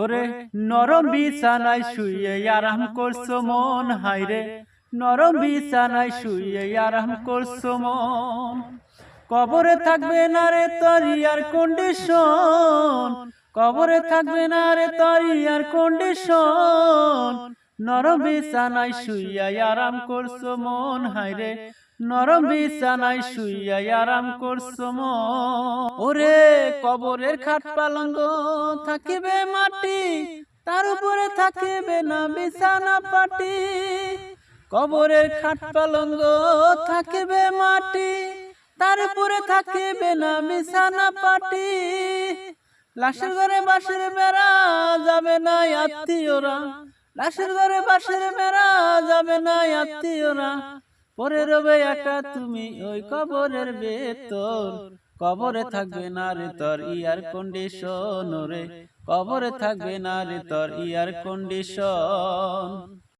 ওরে নরম বিছানায় শুয়ে আরাম করছো মন, হাইরে নরম বিছানায় শুয়ে আরাম করছো মন। কবরে থাকবে না রে তোর ইয়ার কন্ডিশন, কবরে থাকবে না রে তোর ইয়ার কন্ডিশন। নরম বিছানায় শুইয়া আরাম করছো মন, হাইরে নরম বিছানায় শুইয়া আরাম করছো মন। ওরে কবরের খাট পালঙ্গ থাকিবে মাটি, তার উপরে থাকিবে না বিছানা পাটি। কবরের খাট পালঙ্গ থাকিবে মাটি, তার উপরে থাকিবে না বিছানা পাটি। লাশের ঘরে বাঁশের বেড়া যাবে না আত্মীয়রা, লাশের ঘরে বাঁশের বেড়া যাবে না আত্মীয়রা। পরে রবে একা তুমি ওই কবরের ভেতর, কবরে থাকবে না রে তোর ইয়ার কন্ডিশন, রে কবরে থাকবে না রে তোর ইয়ার কন্ডিশন।